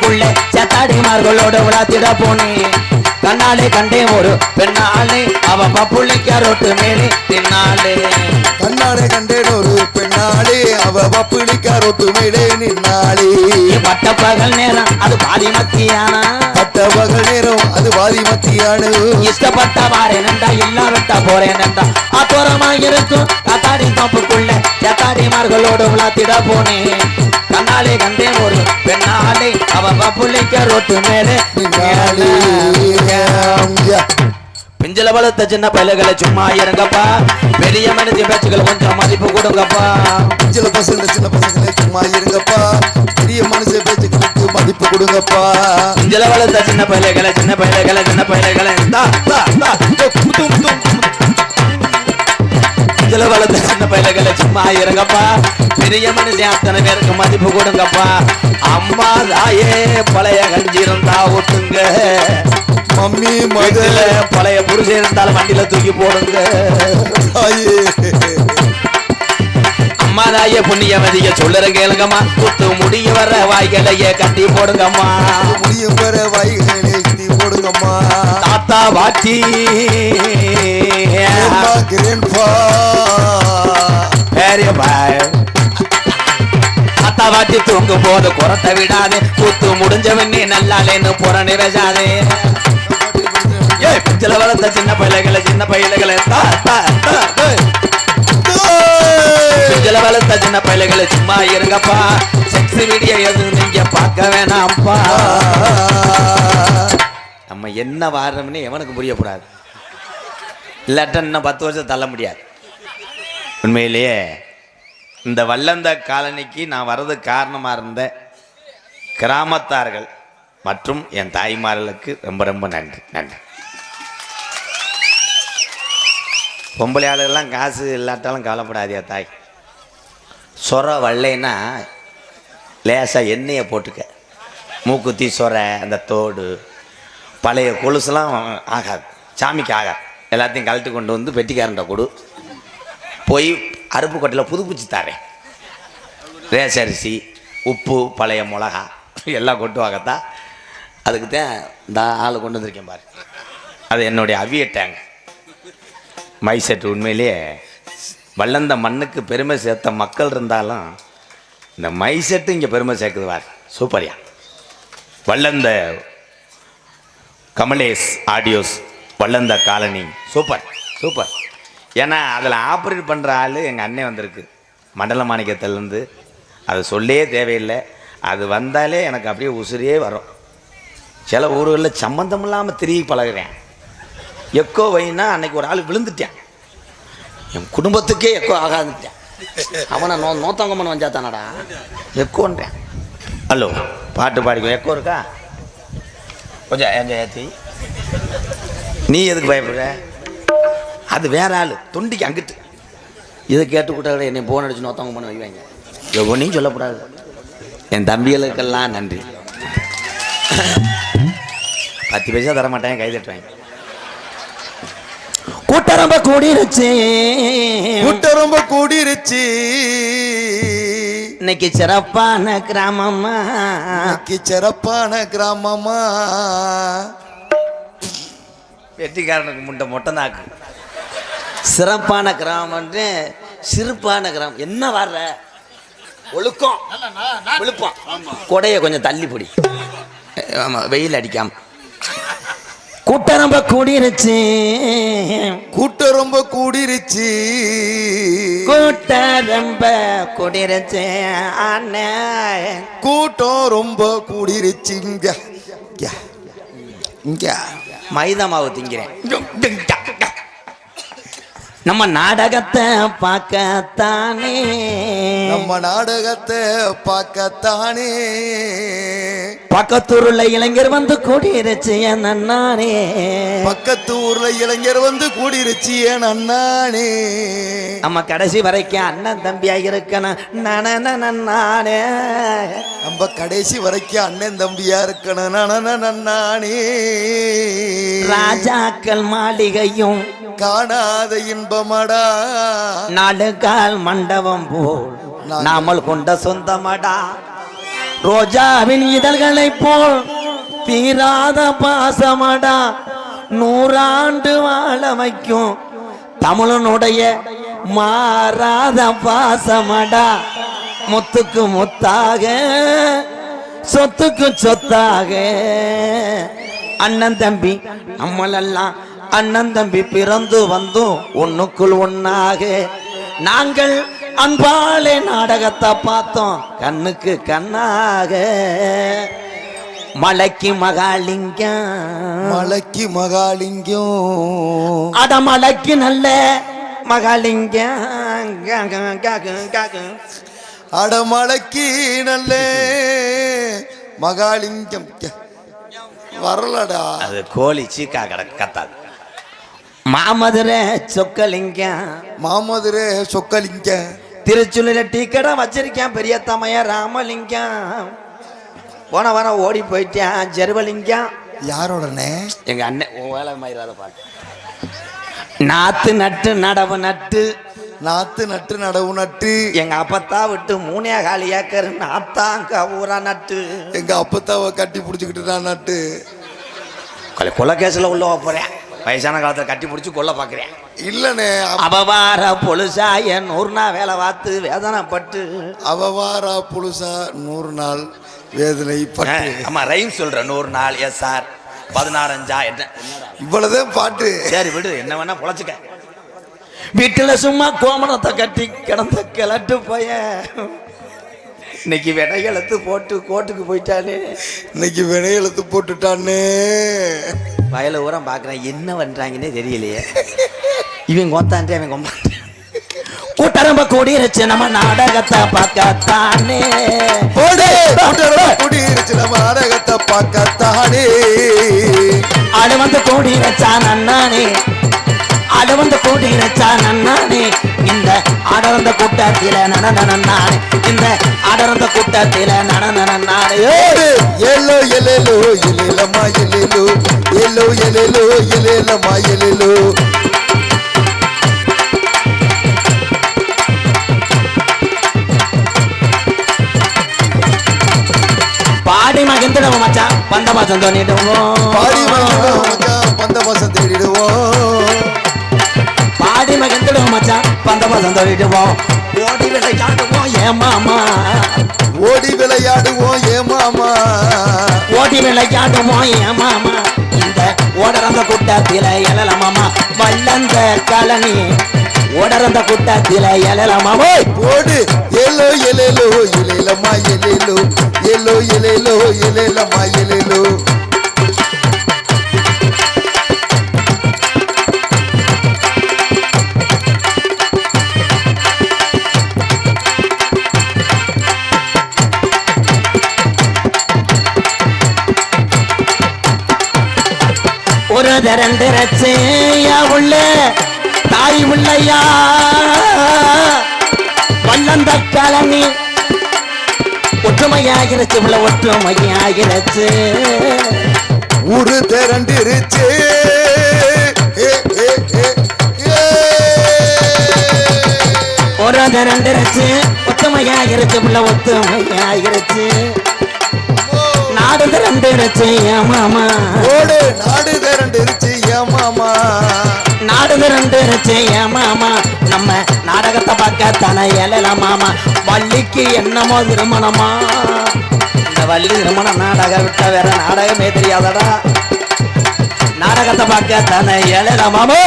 தோப்புக்குள்ள சத்தாடிமார்களோடு விளாத்திட போனேன். கண்ணாலே கண்டேன் ஒரு பெண்ணாலே அவ பப்புள்ளைக்கு ரோட்டு மேலே நின்னாலே. கண்ணாலே கண்டேன் ஒரு பெண்ணாலே அவ பப்புளிக்கா ரோட்டு மேலே நின்னாலே. பட்ட பகல் நேரம் அது பாதி மத்தியானா, பட்ட பகல் நேரம் அது பாதி மத்தியானு. இஷ்டப்பட்ட வாரேனண்டா இல்லாவிட்டா போறேனண்டா அப்புறமா இருக்கும் காத்தாடி தோப்புக்குள்ள சத்தாடிமார்களோடு விளாத்திட போனேன். கண்ணாலே கண்டேன் ஒரு பெண்ணாலே அவ பப்புள்ளைக்கு ரோட்டு மேலே நின்னாலே. பிஞ்சல வளர்த்த சின்ன பையல்களை சும்மா இருங்கப்பா, பெரிய மனித பேச்சுக்கள் கொஞ்சம் மதிப்பு கொடுங்கப்பா. பிஞ்சல பசங்க சின்ன பசங்களே சும்மா இருங்கப்பா, பெரிய மனுஷ பேச்சுக்களுக்கு மதிப்பு கொடுங்கப்பா. பிஞ்சல வளர்த்த சின்ன பையல்களை சின்ன பையல்களை சின்ன பையல்களை பிஞ்சல வளர்த்த சின்ன பையல்களை சும்மா இருங்கப்பா, பெரிய மனுஷன் அத்தனை பேருக்கு மதிப்பு கொடுங்கப்பா. அம்மா தாயே பழைய கஞ்சி இருந்தா ஊத்துங்க, மம்மி மகள பழைய புருஷன் இருந்தாலும் வண்டியில தூக்கி போடுங்க. அம்மா தாயே புண்ணியவதிய சொல்லுற கேளுங்கம்மா, குத்து முடிய வர வாய்களையே கட்டி போடுங்கம்மா, முடிய வர வாய்களை கட்டி போடுங்கம்மா. தாத்தா பாட்டி தாத்தா பாட்டி தூங்கும் போது குரத்தை விடாதே, குத்து முடிஞ்சவனே நல்லாலேன்னு புற நிறைஞ்சாதே. பிஞ்சல வளர்த்த சின்ன பையல்களை சின்ன பையல்களை பிஞ்சல வளர்த்த சின்ன பையல்களை சும்மா இருங்கப்பா, செக்ஸ் வீடியோ எதுவும் நீங்க பார்க்க வேணாம்ப்பா. நம்ம என்ன வாரம்னு எவனுக்கு புரியக்கூடாது, இல்லாட்ட இன்னும் 10 வருஷம் தள்ள முடியாது. உண்மையிலேயே இந்த வல்லந்த காலனிக்கு நான் வர்றதுக்கு காரணமாக இருந்த கிராமத்தார்கள் மற்றும் என் தாய்மார்களுக்கு ரொம்ப ரொம்ப நன்றி நன்றி. பொம்பளை ஆளுகள்லாம் காசு இல்லாட்டாலும் கவலைப்படாதியா தாய். சொர வல்லைன்னா லேசாக எண்ணெயை போட்டுக்க, மூக்குத்தி சொர அந்த தோடு பழைய கொலுசுலாம் ஆகாது, சாமிக்கு ஆகாது. எல்லாத்தையும் கழட்டி கொண்டு வந்து பெட்டிக்காரன்ட்ட கொடு, போய் அருப்பு கொட்டையில் புதுப்பிச்சு தரேன். ரேசரிசி உப்பு பழைய மிளகா எல்லாம் கொண்டு வாங்கத்தா. அதுக்கு தான் இந்த ஆள் கொண்டு வந்திருக்கேன் பாரு, அது என்னுடைய அவிய டேங்க் மைசெட். உண்மையிலேயே வல்லந்த மண்ணுக்கு பெருமை சேர்த்த மக்கள் இருந்தாலும் இந்த மைசெட்டு இங்கே பெருமை சேர்க்குது பார். சூப்பர்யா. Vallandha Kamalesh audios Vallandha colony super super. ஏன்னா அதில் ஆப்ரேட் பண்ணுற ஆள் எங்கள் அண்ணன் வந்திருக்கு மண்டல மாணிக்கத்திலேருந்து. அது சொல்லே தேவையில்லை, அது வந்தாலே எனக்கு அப்படியே உசுரே வரும். சில ஊர்களில் சம்மந்தம் இல்லாமல் திரும்பி பழகிறேன். எக்கோ வைனா அன்னைக்கு ஒரு ஆள் விழுந்துட்டேன், என் குடும்பத்துக்கே எக்கோ ஆகாதுட்டேன். அவனை நோத்தங்கம்மன் வந்தா தானடா எக்கோன்றேன். ஹலோ பாட்டு பாடிக்கோ, எக்கோ இருக்கா கொஞ்சம் எங்கள் ஏற்றி. நீ எதுக்கு பயப்படுற? அது வேற ஆள் தொண்டிக்கு அங்கிட்டு. இதை கேட்டுக்கிட்ட என்னை போன் அடிச்சு நோத்தவங்க பண்ண வைவாங்க. எவ்வளோனையும் சொல்லக்கூடாது. என் தம்பிகளுக்கெல்லாம் நன்றி. 10 பைசா தரமாட்டேன், கை தட்டுவாங்க. கூட்டரம்ப கூடிருச்சு, கூட்டரம்ப கூடிருச்சு. இன்னைக்கு சிறப்பான கிராமமா, இன்னைக்கு சிறப்பான கிராமமா. வெட்டிக்காரனுக்கு முட்டை மொட்டை தாக்கு. சிறப்பான கிராமம் சிறப்பான கிராமம் என்ன வர்ற ஒழுக்கம் விழுப்பம். கொடைய கொஞ்சம் தள்ளி பிடி, ஆமா வெயில் அடிக்காம. கூட்டம் ரொம்ப கூடிருச்சு, கூட்டம் ரொம்ப கூடிருச்சு, கூட்டம் ரொம்ப கூடிருச்சு அண்ணன், கூட்டம் ரொம்ப கூடிருச்சு. இங்க மைதா மாவு திங்கிறேன். நம்ம நாடகத்தை பார்க்கத்தானே, நம்ம நாடகத்தை பார்க்கத்தானே, பக்கத்தூர்ல இளைஞர் வந்து கூடிருச்சு என் அண்ணானே, பக்கத்து ஊர்ல இளைஞர் வந்து கூடிருச்சு என் அண்ணானே. நம்ம கடைசி வரைக்கும் அண்ணன் தம்பியா இருக்கணும் நானே, நம்ம கடைசி வரைக்கும் அண்ணன் தம்பியா இருக்கணும் நானே. ராஜாக்கள் மாளிகையும் காணாத இன்பமடா, 4 கால் மண்டபம் போல் நாமல் கொண்ட சொந்தமடா. ரோஜாவின் இதழ்களை போல் தீராத பாசமடா 100 ஆண்டு வாழ வைக்கும் தமிழனுடைய மாறாத பாசமடா முத்துக்கு முத்தாக சொத்துக்கு சொத்தாக அண்ணன் தம்பி நம்மளெல்லாம் அண்ணன் தம்பி பிறந்து வந்தோம் ஒண்ணுக்குள் ஒண்ணாக நாங்கள் அன்பாலே நாடகத்தை பார்த்தோம் கண்ணுக்கு கண்ணாக மலைக்கு மகாலிங்கம் மலைக்கு மகாலிங்கம் அட மலைக்கு நல்ல மகாலிங்கம் அடமலைக்கு நல்ல மகாலிங்கம் வரலடா. அது கோழி சீக்கா கத்தாது. மாமதுரை சொக்கலிங்கம் மாமதுரை சொக்கலிங்கம் திருச்சுழில டீ கடை வச்சிருக்கேன் பெரிய தமைய ராமலிங்கம் போன வாரம் ஓடி போயிட்டேன் ஜெருவலிங்கம். யாரோடனே? எங்க அண்ணன் உன் வேலை மயிராத பாட்டு. நாத்து நட்டு நடவு நட்டு நாத்து நட்டு நடவு நட்டு எங்க அப்பத்தா விட்டு 3 காலி ஏக்கர் நாத்தாங்க ஊரா நட்டு எங்க அப்பத்தாவை கட்டி பிடிச்சிக்கிட்டு நான் நட்டு கொலை கேஸ்ல உள்ள போறேன். வயசான காலத்துல கட்டி பிடிச்சி கொல்ல பாக்குறேன். இல்லனே அவவார பொழுசாய 100 நாள் வேலை பார்த்து வேதனைப்பட்டு அவவாரா புழுசா 100 நாள் வேதனை பட்டு. ஆமா ரைம் சொல்ற 100 நாள் எஸ் சார் 16 என்ன இவ்வளவுதான் பாட்டு. சரி விடு என்ன வேணா பொழைச்சுக்க. வீட்டுல சும்மா கோமணத்தை கட்டி கிடந்த கிளட்டு போய இன்னைக்கு விடையெழுத்து போட்டு கோட்டுக்கு போயிட்டானே. இன்னைக்கு வினையெழுத்து போட்டுட்டானே. வயல ஊரம் பாக்குறேன் என்ன பண்றாங்கன்னே தெரியலையே. இவன் கொத்தான்ட்டு அவன் கொம்பான் கூட்டரம்ப கூடிருச்சு நம்ம நாடகத்தை பார்க்கத்தானே. கூடிருச்சு நம்ம நாடகத்தை பார்க்கத்தானே. அது வந்து கூடி வச்சான் அண்ணானே அது வந்து கூடி வச்சான் அண்ணானே. இந்த அடர்ந்த கூட்டத்தில நடனானே இந்த அடர்ந்த கூட்டத்தில நடனானே. எல்லோ எலேலோ எலேலமா எலேலோ எல்லோ எலேலோ எலேலமா எலேலோ. பாடி மகிழ்ந்துடுவோம் மச்சான் பந்த பாசம் தோண்டிடுவோம். பாடி மகிழ்ந்துடுவோம் மச்சான் பந்த பாசம் தேடிடுவோம். பாடி மகிழ்ந்துடுவோம் மச்சான் பந்த பாசம் தோண்டிடுவோம். ஓடி விளையாடுவோம் ஏ மாமா ஓடி விளையாடுவோம் ஏ மாமா ஓடி விளையாடுவோம் ஏ மாமா. இந்த ஓடறந்த கூட்டத்தில எழல மாமா வல்லந்த கலனி ஓடறந்த கூட்டத்தில எழல மாமா. ஓடு எல்லோ எலேலோ எலேலமா எலேலோ எல்லோ எலேலோ எலேலமா எலேலோ. ஒரு ரெண்டு ரச்சையா உள்ள தாய் உள்ளையா வல்லந்த கலனி ஒற்றுமையாகிருச்சு உள்ள ஒற்றுமையாகிருச்சு. ஊரு திரண்டிருச்சு ஒரு ரெண்டு ரச்சு ஒற்றுமையாகிருச்சு உள்ள ஒற்றுமையாகிருச்சு. நாடு திரண்டு ரச்சு ஏன் மாமா ஓடு நாடு திரண்டிருச்சு ஏன் மாமா நாடு திரண்டு ரச்சு ஏன் மாமா. நம்ம நாடகத்தை பார்க்க தானே எழல மாமா. வள்ளிக்கு என்னமோ திருமணமா இந்த வள்ளி திருமணம் நாடகம் விட்ட வேற நாடகமே தெரியாதடா. நாடகத்தை பார்க்க தானே எழல மாமா.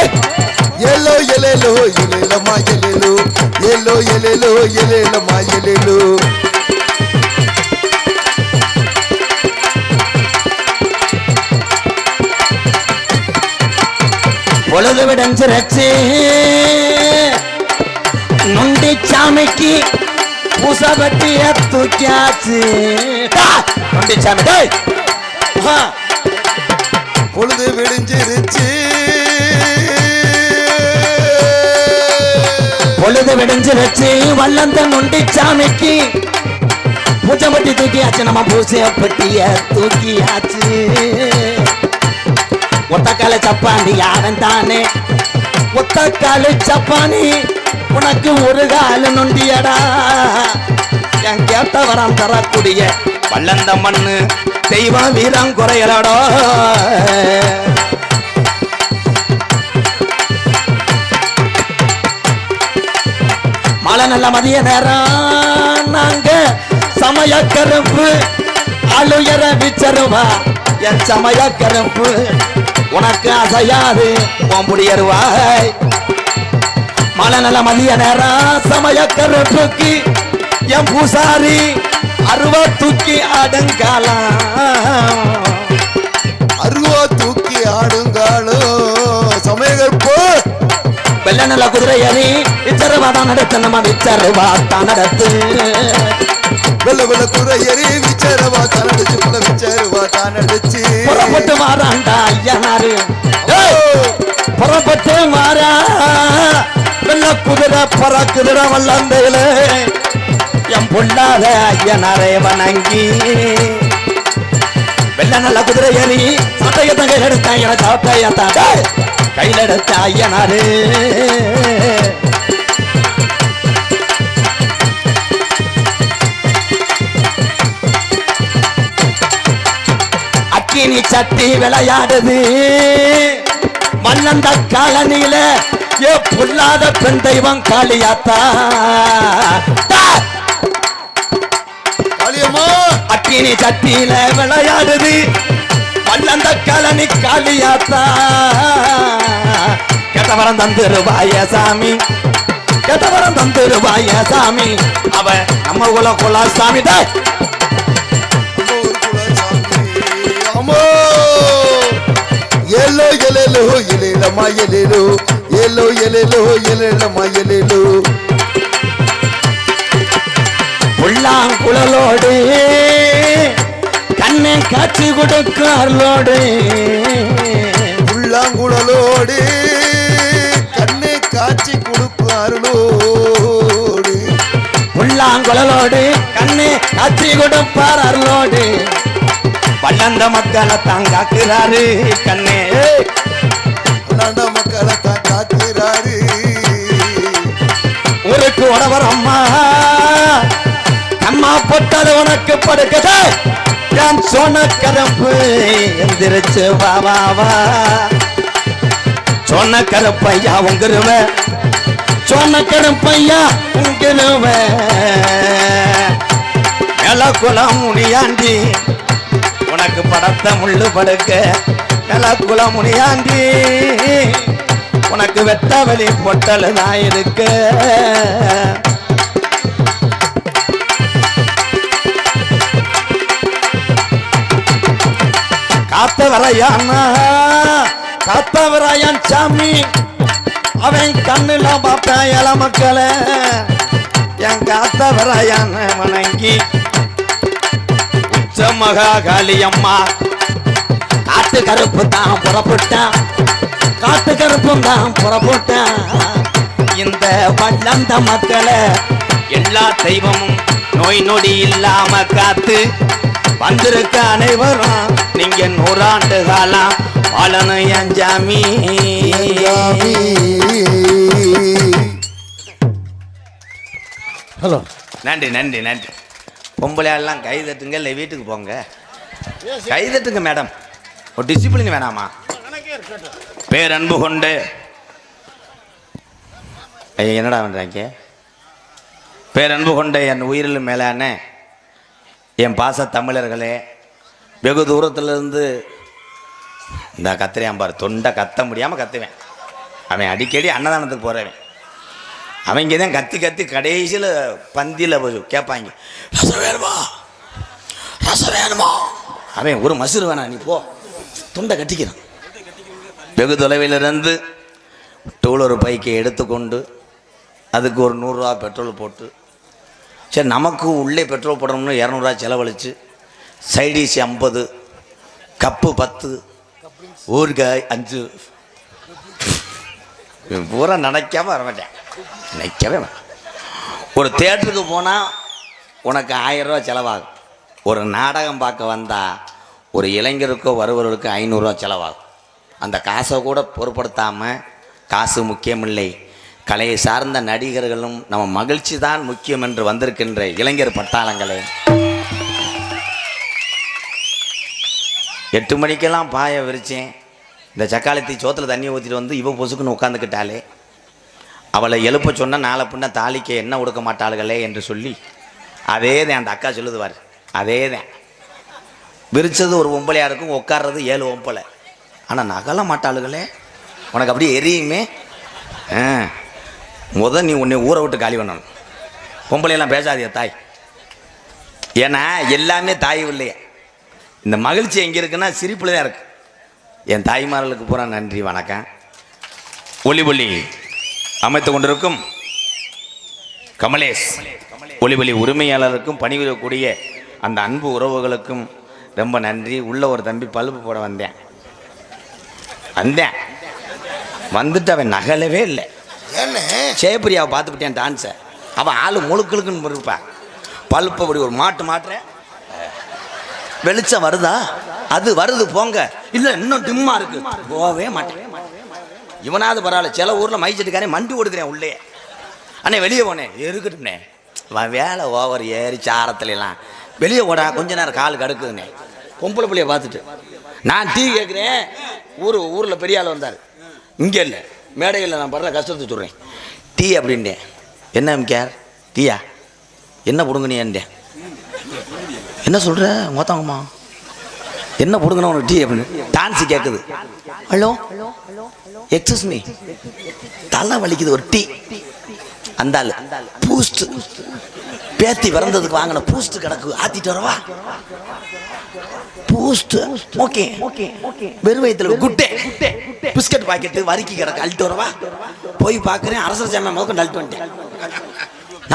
எல்லோ எலேலோ எலேலமா எலேலோ எல்லோ எலேலோ எலேலமா எலேலோ. பொழுது விடைஞ்சிருச்சு நொண்டி சாமிக்கு பூசபட்டிய தூக்கியாச்சு. நொண்டி சாமி பொழுது விடிஞ்சிருச்சு பொழுது விடைஞ்சிருச்சு வல்லந்த நொண்டி சாமிக்கு பூச்சப்பட்டி தூக்கியாச்சு நம்ம பூசப்பட்டிய தூக்கியாச்சு. ஒத்தக்கால சப்பாண்டி யாரன் தானே ஒத்தக்கால சப்பானி உனக்கு ஒரு கால நொண்டியடா. என் கேட்ட வரம் தரக்கூடிய வள்ளந்த மண்ணு தெய்வம் வீரம் குறையலடோ. மழை நல்ல மதிய நேரம் நாங்க சமய கருப்பு அழுயர விச்சருவா என் சமய கருப்பு உனக்கு அசையாது ஓம்புடியருவாய். மழை நல்ல மதிய நேரம் சமய கருப்புக்கு என் பூசாரி அருவா தூக்கி ஆடுங்காலம். அருவா தூக்கி ஆடுங்காலம் சமயகற்போ வெள்ள நல்ல குதிரை ஏறி விச்சருவாதான் நடத்து நம்ம விச்சருவாத்தான் நடத்து. வெள்ள வெள்ள குதிரை ஏறி விச்சரவா தான் அடிச்சு புல விச்சரவா தான் அடிச்சு புறப்பட்டு மாறாண்டா ஐயனாரு புறப்பட்டு மாறா. வெள்ள குதிரை பறக்குதிர வல்லந்தையில என் பொல்லாத ஐயனாரே வணங்கி. வெள்ள நல்ல குதிரை ஏறி சட்டையத்தான் கையில் எடுத்தாங்க சாட்டையத்தான் கையில் எடுத்த ஐயனாரு. அக்கினி சட்டி விளையாடுது மல்லந்த காலனியில ஏ பொல்லாத பெண் தெய்வம் காளியாத்தா. காளியம்மா அக்கினி சட்டியில விளையாடுது மல்லந்த காலனி காளியாத்தா. கெட்டவரம் தந்துருவாய சாமி கெட்டவரம் தந்துருவாய சாமி அவ நம்ம குல சாமி தான். அம்மோ எல்லோ எலேலோ எலேலம்மா எலேலோ எல்லோ எலேலோ எலேலம்மா எலேலோ. புல்லாங்குழலோடு கண்ணை காட்சி கொடுக்கார்களோடு புல்லாங்குழலோடு கண்ணை காட்சி கொடுப்பார்களோடு புல்லாங்குழலோடு கண்ணை காட்சி கொடுப்பார்களோடு வல்லந்த மக்களை தான் காக்குறாரு கண்ணே. வல்லந்த மக்களை தான் காக்கிறாரு. ஊருக்கு உடவர் அம்மா அம்மா போட்டது உனக்கு படுக்கதே என் சொன்ன கருப்பு எந்திரிச்சு வா வா வா. சொன்ன கருப்பையா உங்கிருவ சொன்ன கருப்பையா உங்கிருவ மேல குலம் முனியாண்டி உனக்கு படத்த முள்ளு படுக்க மேல குலம் முனியாண்டி உனக்கு வெட்ட வெளி பொட்டல் தான் இருக்கு. காத்தவரையான் சாமி அவன் கண்ணுல பார்த்தான் இள மக்களை என் காத்தவரையான் வணங்கி. மகா காளியம்மா காட்டு கருப்பு தான் புறப்பட்டான் காட்டு கருப்பும் தான் புறப்பட்டான். இந்த வல்லந்த மக்களை எல்லா தெய்வமும் நோய் நொடி இல்லாம காத்து வந்திருக்க அனைவரும் நீங்க 100 ஆண்டு காலம் வாழணும் என் ஜாமி. ஹலோ நன்றி நன்றி நன்றி. பொம்பளையாலாம் கை தட்டுங்க இல்லை வீட்டுக்கு போங்க. கை தட்டுங்க மேடம். ஒரு டிசிப்ளின் வேணாமா? பேரன்பு கொண்டு ஐயா என்னடா பண்ணுறாங்க? பேரன்பு கொண்ட என் உயிரில் மேலான என் பாச தமிழர்களே, வெகு தூரத்துலேருந்து இந்த கத்திரியாம்பார் தொண்டை கத்த முடியாமல் கத்துவேன். அவன் அடிக்கடி அன்னதானத்துக்கு போகிறவன். அவங்க தான் கத்தி கத்தி கடைசியில் பந்தியில் கேட்பாங்க, ரசம் வேணுமா ரசம் வேணுமா. அவன் ஒரு மசுறு வேணாம், நீ போ, தொண்டை கட்டிக்கிறான். வெகு தொலைவிலிருந்து டூலர் பைக்கை எடுத்துக்கொண்டு அதுக்கு ஒரு 100 ரூபா பெட்ரோல் போட்டு, சரி நமக்கு உள்ளே பெட்ரோல் போடணும்னு 200 ரூபா செலவழித்து, சைடிஷ் 50, கப்பு 10, ஊறுகாய் 5, பூரா நினைக்காம வரமாட்டேன். நினைக்கவே ஒரு தேட்டருக்கு போனால் உனக்கு 1000 ரூபா செலவாகும். ஒரு நாடகம் பார்க்க வந்தால் ஒரு இளைஞருக்கோ வருவர்களுக்கோ 500 ரூபா செலவாகும். அந்த காசை கூட பொருட்படுத்தாமல், காசு முக்கியமில்லை, கலையை சார்ந்த நடிகர்களும் நம்ம மகிழ்ச்சி தான் முக்கியம் என்று வந்திருக்கின்ற இளைஞர் பட்டாளங்களே, 8 மணிக்கெல்லாம் பாயை விரிச்சேன். இந்த சக்காலத்தி சோத்தில் தண்ணியை ஊற்றிட்டு வந்து இவ பொசுக்குன்னு உட்காந்துக்கிட்டாலே. அவளை எழுப்ப சொன்னால் நாளை பின்ன தாலிக்க என்ன கொடுக்க மாட்டாளுகளே என்று சொல்லி அதே தான் அந்த அக்கா சொல்லுதுவார். அதே தான் விரிச்சது ஒரு ஒம்பளையாக இருக்கும், உட்கார்றது 7 ஒம்பளை. ஆனால் நகல மாட்டாளுகளே, உனக்கு அப்படியே எரியுமே. நீ உன்னை ஊரை விட்டு காலி பண்ணணும். பொம்பளையெல்லாம் பேசாதியா தாய். ஏன்னா எல்லாமே தாய் இல்லையே. இந்த மகிழ்ச்சி எங்கே இருக்குன்னா சிரிப்பில் தான் இருக்குது. என் தாய்மார்களுக்கு பூரா நன்றி வணக்கம். ஒளிபொலி அமைத்து கொண்டிருக்கும் கமலேஷ் ஒளிபொலி உரிமையாளருக்கும் பணிபுரியக்கூடிய அந்த அன்பு உறவுகளுக்கும் ரொம்ப நன்றி. உள்ள ஒரு தம்பி பல்பு போட வந்தேன் வந்துட்டு அவன் நகலவே இல்லை. சேப்பிரியாவை பார்த்துக்கிட்டேன் டான்ஸை. அவன் ஆள் முழுக்களுக்குன்னு இருப்பான். பல்பு அப்படி ஒரு மாட்டுறேன். வெளிச்சம் வருதா? அது வருது போங்க. இல்லை இன்னும் டிம்மா இருக்கு, போகவே மாட்டேன். இவனாவது பரவாயில்ல, சில ஊரில் மைச்சட்டுக்காரே மண்டி கொடுக்குறேன் உள்ளே. அண்ணே வெளியே போனேன், இருக்கட்டும்ண்ணே வேலை ஓவர் ஏறி சாரத்துலாம் வெளியே ஓடா கொஞ்ச நேரம் கால் கடுக்குதுண்ணே. பொம்பளை பிள்ளைய பார்த்துட்டு நான் டீ கேட்குறேன். ஊரில் பெரிய ஆள் வந்தார். இங்கே இல்லை மேடையில் நான் படுற கஷ்டத்தை சொல்கிறேன். டீ அப்படின்ட்டேன். என்ன கேர் டீயா என்ன பிடுங்கணியான்ட்டேன். என்ன சொல்கிற மொத்தங்கம்மா என்ன பிடுங்கணும் உனக்கு டீ அப்படின்னு டான்ஸு கேட்குது. ஹலோ எக்ஸ்கூஸ் மீ, தலை வலிக்குது ஒரு டீ. அந்த ஆள் பூஸ்ட் பேத்தி பிறந்ததுக்கு வாங்கின பூஸ்ட் கிடக்கு, ஆத்திட்டு வரவா? பூஸ்ட் ஓகே வெறும் வயிற்றுல குட்டே பிஸ்கட் பாக்கெட்டு வரிக்கி கிடக்கு, அள்ளிட்டு வரவா? போய் பார்க்குறேன், அரசர் சாமியை முதற்கொண்டு அள்ளிட்டு வந்துட்டேன்.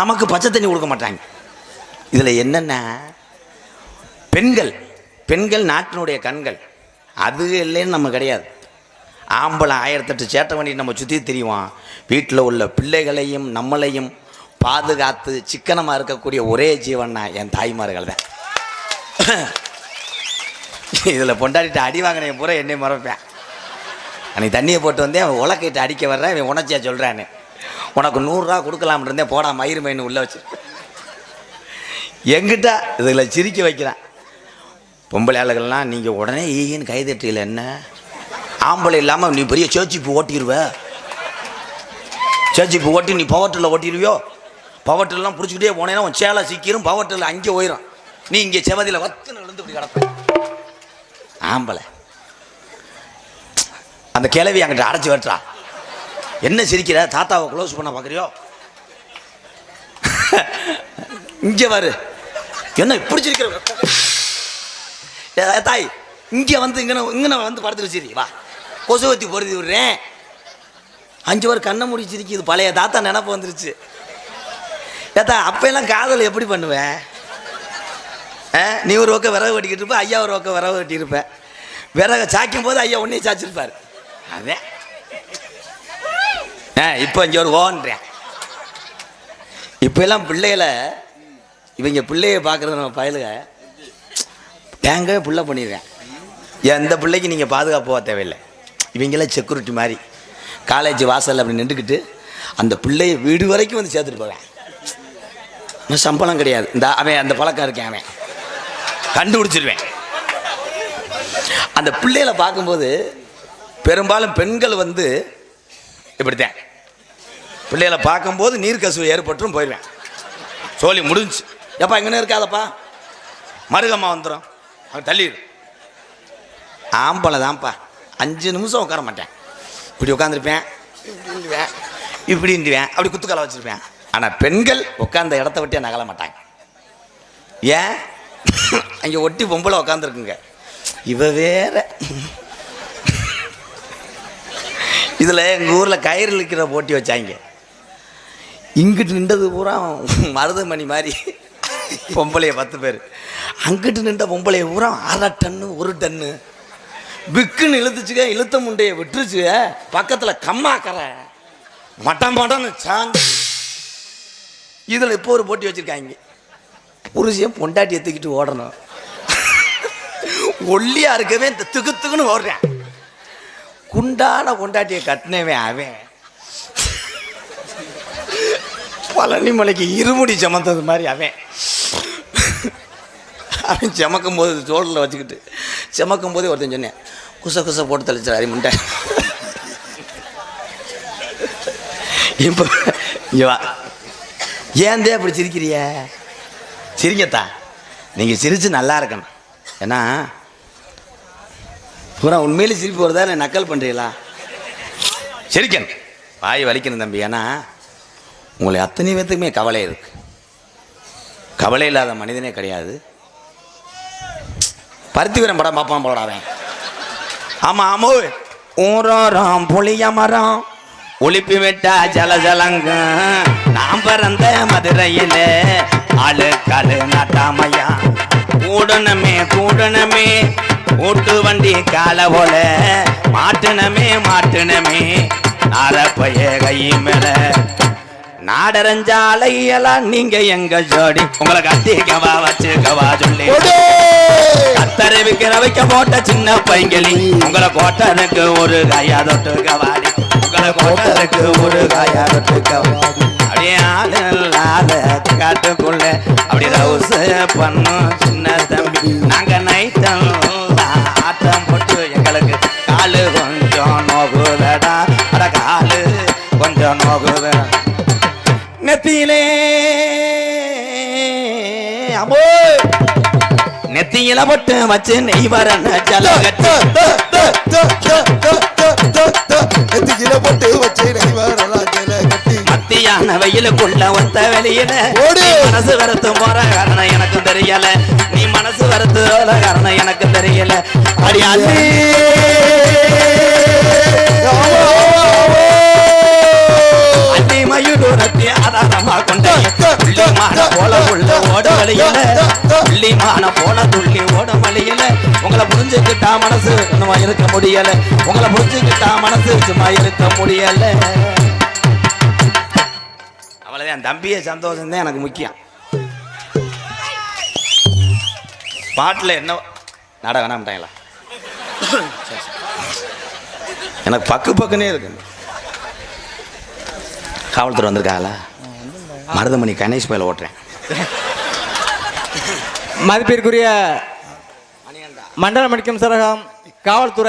நமக்கு பச்சை தண்ணி கொடுக்க மாட்டாங்க. இதில் என்னென்ன பெண்கள் நாட்டினுடைய கண்கள். அது இல்லைன்னு நம்ம கிடையாது. ஆம்பளை 1008 சேட்டை பண்ணிட்டு நம்ம சுற்றி தெரியுவான். வீட்டில் உள்ள பிள்ளைகளையும் நம்மளையும் பாதுகாத்து சிக்கனமாக இருக்கக்கூடிய ஒரே ஜீவன்னா என் தாய்மார்கள் தான். இதில் பொண்டாடிட்டு அடி வாங்கினேன் பூரா என்னை மறப்பேன். அன்றைக்கி தண்ணியை போட்டு வந்தேன், அவன் உலக்கிட்டு அடிக்க வர்றேன். இவன் உணர்ச்சியாக சொல்கிறான்னு, உனக்கு 100 ரூபா கொடுக்கலாம்னு இருந்தேன், போடா மயிறு மைன்னு உள்ளே வச்சு எங்கிட்ட இதில் சிரிக்க வைக்கிறான். பொம்பளை ஆளுகள்லாம் நீங்கள் உடனே ஈன்னு கைதட்டியில் என்ன ஆம்பளை இல்லாமல் நீ பெரிய சேர்ச்சிப்பு ஓட்டிடுவ. சேர்ச்சிப்பு ஓட்டி நீ பவர்ட்டில் ஓட்டிடுவியோ? பவர்ட்டிலாம் பிடிச்சிக்கிட்டே போனேன்னா உன் சேலை சிக்கிரும், பவர்ட்டில் அங்கே போயிடும். நீ இங்கே செவதியில் வத்துன்னு விழுந்து இப்படி கிடப்ப. ஆம்பளை அந்த கிளவி அங்கிட்ட அடைச்சி வெட்டுறா. என்ன சிரிக்கிற? தாத்தாவை க்ளோஸ் பண்ண பார்க்குறியோ? இங்கே வரு. என்ன இப்படி சிரிக்கிற தாய்? இங்கே வந்து இங்கே வந்து படுத்துட்டு சரி வா, கொசுவத்தி பொருதி விடுறேன். 5 பேர் கண்ணை மூடி சிரிக்குது. பழைய தாத்தா நினப்பு வந்துருச்சு. ஏத்தா அப்பெல்லாம் காதல் எப்படி பண்ணுவேன்? நீ ஒரு பக்கம் விறகு வெட்டிக்கிட்டு இருப்ப, ஐயா ஒரு பக்கம் விறகு வெட்டியிருப்பேன். விறகை சாய்க்கும் போது ஐயா ஒன்றையும் சாய்ச்சிருப்பார். அதே இப்போ இங்கே ஒரு ஓன்றேன். இப்போ எல்லாம் பிள்ளைகளை இவங்க பிள்ளைய பார்க்குறது நம்ம பயலுக தேங்கவே புள்ள பண்ணிடுவேன். எந்த பிள்ளைக்கு நீங்கள் பாதுகாப்பாக தேவையில்லை. இவங்களாம் செக்யூரிட்டி மாதிரி காலேஜ் வாசல் அப்படி நின்றுக்கிட்டு அந்த பிள்ளைய வீடு வரைக்கும் வந்து சேர்த்துட்டு போவேன். சம்பளம் கிடையாது. அவன் அந்த பழக்கம் இருக்கேன், அவன் கண்டுபிடிச்சிருவேன். அந்த பிள்ளைகளை பார்க்கும்போது பெரும்பாலும் பெண்கள் வந்து இப்படித்தான். பிள்ளைகளை பார்க்கும்போது நீர் கசிவு ஏற்பட்டும் போயிடுவேன். சொல்லி முடிஞ்சு எப்பா எங்கன்னு இருக்காதப்பா மருகம்மா வந்துடும், அவன் தள்ளிடு. ஆம்பளை தான்ப்பா 5 நிமிஷம் உட்கார மாட்டேன். இப்படி உட்காந்துருப்பேன், இப்படின்டுவேன், அப்படி குத்துக்கால வச்சுருப்பேன். ஆனால் பெண்கள் உட்காந்த இடத்த விட்டே நகல மாட்டாங்க. ஏன்? அங்கே ஒட்டி பொம்பளை உட்காந்துருக்குங்க. இவ வேற. இதில் எங்கள் ஊரில் கயிறு இழுக்கிற போட்டி வச்சாங்க. இங்கிட்டு நின்றது பூரா மருதமணி மாதிரி பொம்பளைய 10 பேர். அங்கிட்டு நின்ற பொம்பளைய பூரா 1/2 டன்னு 1 டன்னு விக்குன்னு இழுத்துச்சுக்க. இழுத்த முண்டையை விட்டுருச்சு. பக்கத்தில் கம்மாக்கரை மட்டன்னு சாந்து. இதில் இப்போ ஒரு போட்டி வச்சுருக்காங்க. புருஷன் பொண்டாட்டியை தூக்கிட்டு ஓடணும். ஒல்லியாக இருக்கவே இந்த திக்குன்னு ஓடுறேன். குண்டான பொண்டாட்டியை கட்டினவன் அவன் பழனி மலைக்கு இருமுடி சமந்தது மாதிரி அவன் சமக்கும் போது தோளில் வச்சுக்கிட்டு சுமக்கும் போதே ஒருத்தன் சொன்னேன், குச குச போட்டு தெளிச்சாரு முண்டை. இப்போ இங்க வா, ஏந்தே அப்படி சிரிக்கிறிய? சிரிங்கத்தா, நீங்கள் சிரித்து நல்லா இருக்கணும். ஏன்னா பூரா உண்மையிலே சிரிப்பு வருதா இல்லை நக்கல் பண்ணுறீங்களா? சிரிக்கணும், வாய் வலிக்கணும் தம்பி. ஏன்னா உங்களை அத்தனை பேத்துக்குமே கவலை இருக்கு. கவலை இல்லாத மனிதனே கிடையாது. பருத்தி வீரன் படம் பார்ப்பான் போடாவேன். ஆமாம் ஆமோ, ஊரோரம் புளிய மரம் ஒளிப்பி விட்டா ஜலஜலங்க, நாம் பிறந்த மதுரையில ஆளு காலு நாட்டாமையா, கூடனமே கூடனமே ஓட்டு வண்டி கால போல மாட்டுனமே மாட்டுனமே நாரப்பைய கை மேல நாடரஞ்சாலையெல்லாம் நீங்க எங்க ஜோடி, உங்களை கட்டிக்கவா வச்சுக்கவா சொல்லி கத்தரை விக்கிற வைக்க போட்ட சின்ன பைங்களி, உங்களை கோட்டனுக்கு ஒரு காயா தொட்டு கவாடி, உங்களை கோட்டனுக்கு ஒரு காயா தொட்டு கவாடி. அப்படியே ஆளு இல்லாத காட்டுக்குள்ள அப்படி ரவுச பண்ணும் சின்ன தம்பி. நாங்க நைட்டெல்லாம் ஆட்டம் போட்டு எங்களுக்கு காலு கொஞ்சம் நோகுதடா, அட காலு கொஞ்சம் நோகுதடா. நெத்தியிலே அம்மோ நெத்தியில போட்டு வச்சு நெய் வரன ஜலகட்டு, நெத்தியில போட்டு வச்சு நெய் வரலாம் ஜலகட்டி. மத்தியான வெயிலுக்குள்ள ஒத்த வெளியில மனசு வரத்தும் போற காரணம் எனக்கு தெரியல, நீ மனசு வரத்து போற காரணம் எனக்கு தெரியல. அடியாலே மயூரத்தி ஆதாரமா கொண்ட புள்ளிமான போல உள்ள ஓட வழியில, புள்ளிமான போல துள்ளி ஓட வழியில உங்களை புரிஞ்சுக்கிட்டா மனசு சும்மா இருக்க முடியல, உங்களை புரிஞ்சுக்கிட்டா மனசு சும்மா இருக்க முடியல. அவ்வளவுதான் தம்பிய சந்தோஷம் தான் எனக்கு முக்கியம். பாட்டில் என்ன நட வேணாம்ட்டாங்களா? எனக்கு பக்கு பக்குன்னே இருக்கு. காவல்துறை வந்திருக்காங்களா? மருதமணி கணேஷ் பயில ஓட்டுறேன். மதிப்பிற்குரிய மண்டல மணிக்கம் சரகம் காவல்துறை